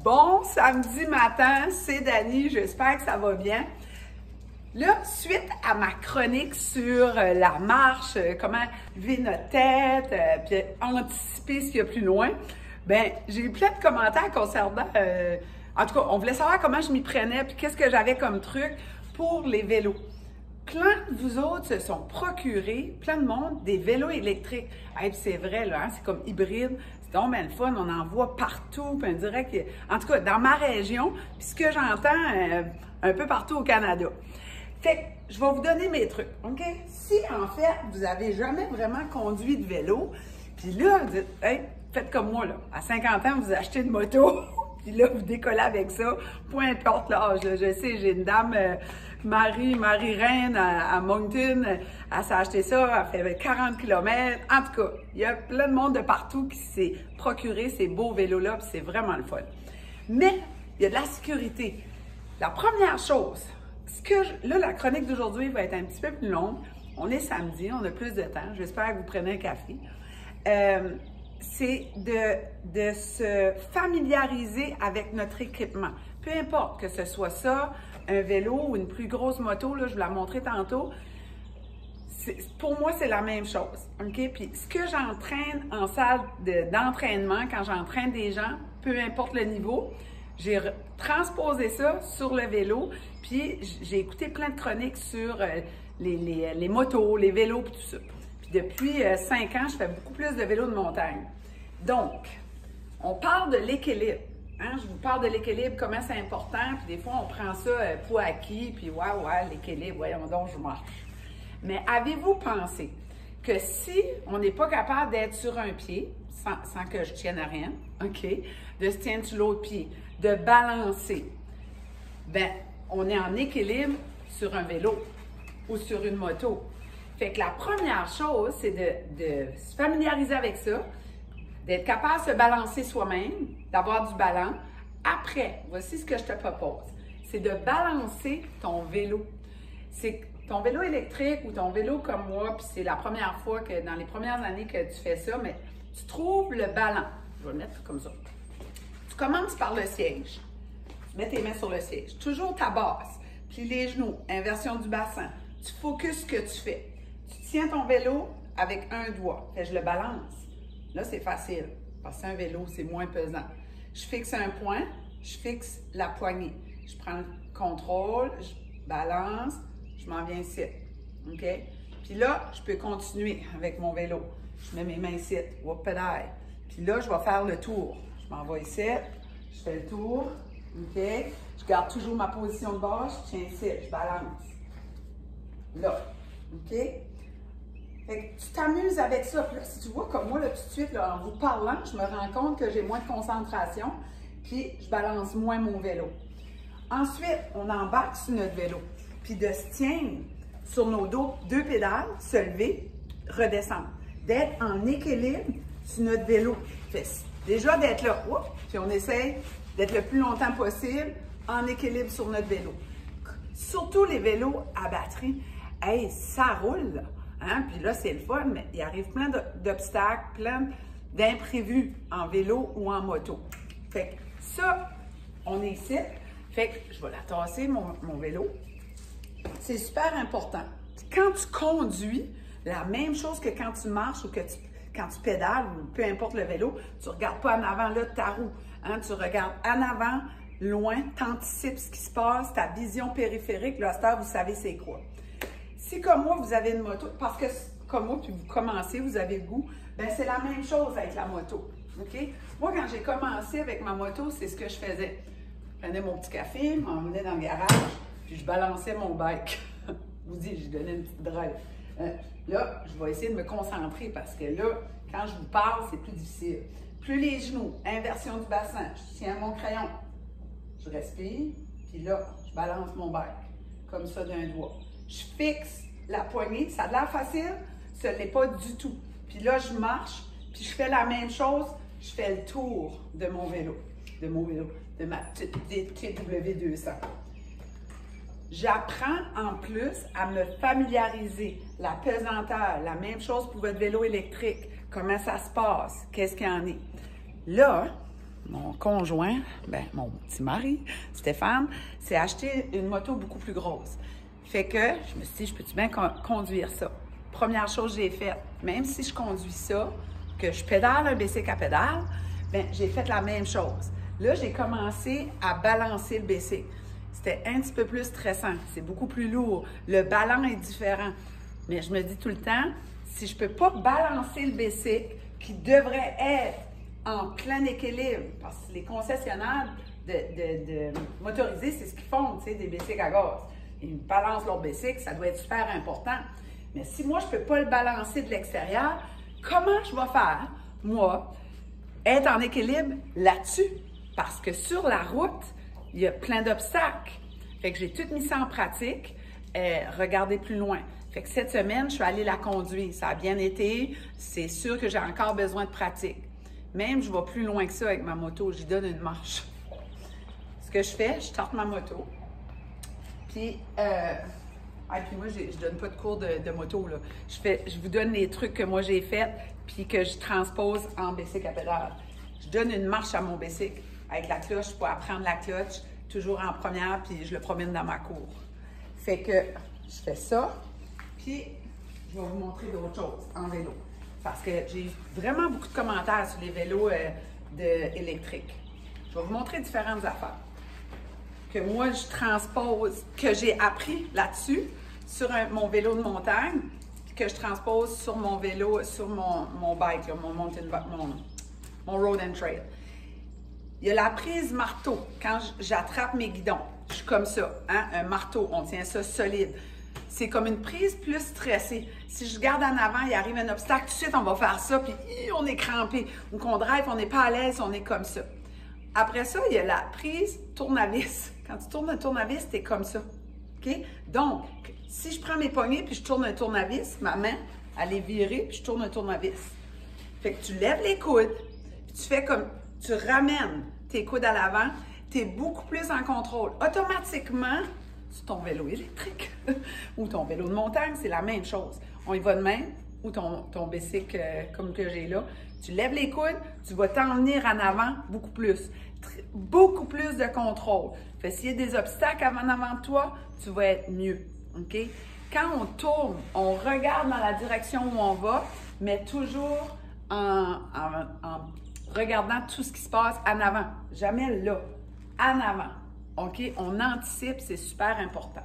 Bon samedi matin, c'est Dani, j'espère que ça va bien. Là, suite à ma chronique sur la marche, comment lever notre tête, puis anticiper ce qu'il y a plus loin, ben j'ai eu plein de commentaires concernant, en tout cas, on voulait savoir comment je m'y prenais, puis qu'est-ce que j'avais comme truc pour les vélos. Plein de vous autres se sont procurés, plein de monde, des vélos électriques. Hey, puis c'est vrai, là, hein, c'est comme hybride. C'est donc bien le fun, on en voit partout, puis on dirait que, en tout cas, dans ma région, puis ce que j'entends un peu partout au Canada. Fait que je vais vous donner mes trucs, OK? Si, en fait, vous n'avez jamais vraiment conduit de vélo, puis là, vous dites, hey, faites comme moi, là, à 50 ans, vous achetez une moto, puis là, vous décollez avec ça, peu importe l'âge, je sais, j'ai une dame, Marie-Reine à Moncton, elle s'est acheté ça, elle fait 40 km. En tout cas, il y a plein de monde de partout qui s'est procuré ces beaux vélos-là, puis c'est vraiment le fun. Mais, il y a de la sécurité. La première chose, là, la chronique d'aujourd'hui va être un petit peu plus longue. On est samedi, on a plus de temps. J'espère que vous prenez un café. C'est de se familiariser avec notre équipement. Peu importe que ce soit ça, un vélo ou une plus grosse moto, là, je vous l'ai montré tantôt. Pour moi, c'est la même chose. OK? Puis ce que j'entraîne en salle d'entraînement, quand j'entraîne des gens, peu importe le niveau, j'ai transposé ça sur le vélo, puis j'ai écouté plein de chroniques sur les motos, les vélos, puis tout ça. Puis depuis 5 ans, je fais beaucoup plus de vélos de montagne. Donc, on parle de l'équilibre. Hein? Je vous parle de l'équilibre, comment c'est important, puis des fois, on prend ça pour acquis, puis ouais, l'équilibre, voyons donc, je marche. Mais avez-vous pensé que si on n'est pas capable d'être sur un pied, sans que je tienne à rien, OK, de se tenir sur l'autre pied, de balancer, ben on est en équilibre sur un vélo ou sur une moto. Fait que la première chose, c'est de se familiariser avec ça, d'être capable de se balancer soi-même, d'avoir du ballon. Après, voici ce que je te propose, c'est de balancer ton vélo. C'est ton vélo électrique ou ton vélo comme moi, puis c'est la première fois que, dans les premières années que tu fais ça, mais tu trouves le ballon. Je vais le mettre comme ça. Tu commences par le siège. Tu mets tes mains sur le siège. Toujours ta base. Plie les genoux. Inversion du bassin. Tu focuses ce que tu fais. Tu tiens ton vélo avec un doigt. Fait, je le balance. Là, c'est facile. Parce qu'un vélo, c'est moins pesant. Je fixe un point. Je fixe la poignée. Je prends le contrôle. Je balance. Je m'en viens ici. OK? Puis là, je peux continuer avec mon vélo. Je mets mes mains ici. Whoop, pédale. Puis là, je vais faire le tour. Je m'en vais ici. Je fais le tour. OK? Je garde toujours ma position de base. Je tiens ici. Je balance. Là. OK? Fait que tu t'amuses avec ça. Puis là, si tu vois comme moi, là, tout de suite, là, en vous parlant, je me rends compte que j'ai moins de concentration. Puis, je balance moins mon vélo. Ensuite, on embarque sur notre vélo. Puis de se tenir sur nos deux pédales, se lever, redescendre. D'être en équilibre sur notre vélo. Fait, déjà d'être là, puis on essaye d'être le plus longtemps possible en équilibre sur notre vélo. Surtout les vélos à batterie. Hey, ça roule, là. Hein? Puis là, c'est le fun, mais il arrive plein d'obstacles, plein d'imprévus en vélo ou en moto. Fait que ça, on est ici. Fait que je vais la tasser, mon vélo. C'est super important. Quand tu conduis, la même chose que quand tu marches ou quand tu pédales, ou peu importe le vélo, tu ne regardes pas en avant là, ta roue. Hein? Tu regardes en avant, loin, tu anticipes ce qui se passe, ta vision périphérique, là, à cette heure, vous savez c'est quoi. Si comme moi, vous avez une moto, parce que comme moi, puis vous commencez, vous avez le goût, bien c'est la même chose avec la moto. OK? Moi, quand j'ai commencé avec ma moto, c'est ce que je faisais. Je prenais mon petit café, je m'emmenais dans le garage, puis je balançais mon bike. Je vous dis, j'ai donné une petite drive. Là, je vais essayer de me concentrer parce que là, quand je vous parle, c'est plus difficile. Plus les genoux, inversion du bassin, je tiens mon crayon, je respire, puis là, je balance mon bike, comme ça d'un doigt. Je fixe la poignée, ça a l'air facile, ce n'est pas du tout. Puis là, je marche, puis je fais la même chose, je fais le tour de mon vélo, de ma petite TW200. J'apprends en plus à me familiariser, la pesanteur, la même chose pour votre vélo électrique, comment ça se passe, qu'est-ce qu'il y en est. Là, mon conjoint, ben, mon petit mari, Stéphane, s'est acheté une moto beaucoup plus grosse. Fait que je me suis dit, je peux-tu bien conduire ça? Première chose que j'ai faite, même si je conduis ça, que je pédale un bicycle à pédale, bien, j'ai fait la même chose. Là, j'ai commencé à balancer le bicycle. C'était un petit peu plus stressant, c'est beaucoup plus lourd. Le ballon est différent. Mais je me dis tout le temps, si je ne peux pas balancer le bicycle, qui devrait être en plein équilibre, parce que les concessionnaires de motorisés, c'est ce qu'ils font, tu sais, des bicycles à gaz. Ils balancent leur bicycle, ça doit être super important. Mais si moi, je ne peux pas le balancer de l'extérieur, comment je vais faire, moi, être en équilibre là-dessus? Parce que sur la route, il y a plein d'obstacles. Fait que j'ai tout mis ça en pratique, regarder plus loin. Fait que cette semaine, je suis allée la conduire. Ça a bien été. C'est sûr que j'ai encore besoin de pratique. Même, je vais plus loin que ça avec ma moto. J'y donne une marche. Ce que je fais, je starte ma moto. Puis, puis moi, je donne pas de cours de moto, là. Je vous donne les trucs que moi j'ai faits, puis que je transpose en bicycle à pédale. Je donne une marche à mon bicycle avec la cloche pour apprendre la cloche, toujours en première, puis je le promène dans ma cour. Fait que je fais ça, puis je vais vous montrer d'autres choses en vélo. Parce que j'ai vraiment beaucoup de commentaires sur les vélos électriques. Je vais vous montrer différentes affaires que moi, je transpose, que j'ai appris là-dessus, sur mon vélo de montagne, que je transpose sur mon vélo, sur mon bike, là, mon road and trail. Il y a la prise marteau. Quand j'attrape mes guidons, je suis comme ça, hein? Un marteau, on tient ça solide. C'est comme une prise plus stressée. Si je garde en avant, il arrive un obstacle, tout de suite, on va faire ça, puis on est crampé. Ou qu'on drive, on n'est pas à l'aise, on est comme ça. Après ça, il y a la prise tournevis. Quand tu tournes un tournevis, tu es comme ça. OK? Donc, si je prends mes poignées puis je tourne un tournevis, ma main, elle est virée puis je tourne un tournevis. Fait que tu lèves les coudes, puis tu fais comme, tu ramènes tes coudes à l'avant, tu es beaucoup plus en contrôle. Automatiquement, sur ton vélo électrique ou ton vélo de montagne, c'est la même chose. On y va de même, ou ton bicycle comme que j'ai là. Tu lèves les coudes, tu vas t'emmener en avant beaucoup plus. Beaucoup plus de contrôle. Fait s'il y a des obstacles en avant de toi, tu vas être mieux. OK? Quand on tourne, on regarde dans la direction où on va, mais toujours en regardant tout ce qui se passe en avant. Jamais là. En avant. OK? On anticipe, c'est super important.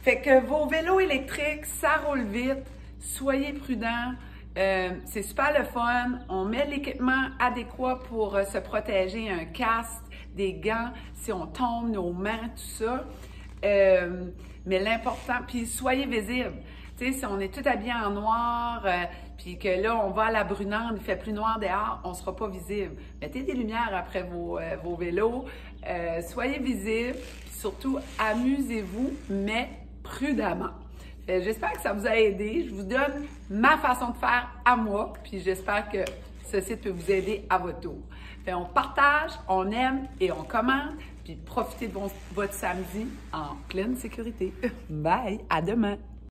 Fait que vos vélos électriques, ça roule vite. Soyez prudents. C'est super le fun. On met l'équipement adéquat pour se protéger, un casque, des gants, si on tombe, nos mains, tout ça. Mais l'important, puis soyez visibles. Tu sais, si on est tout habillé en noir, puis que là, on va à la brunante, il fait plus noir dehors, on ne sera pas visible. Mettez des lumières après vos vélos. Soyez visibles, puis surtout, amusez-vous, mais prudemment. J'espère que ça vous a aidé. Je vous donne ma façon de faire à moi, puis j'espère que ce site peut vous aider à votre tour. On partage, on aime et on commente, puis profitez de votre samedi en pleine sécurité. Bye! À demain!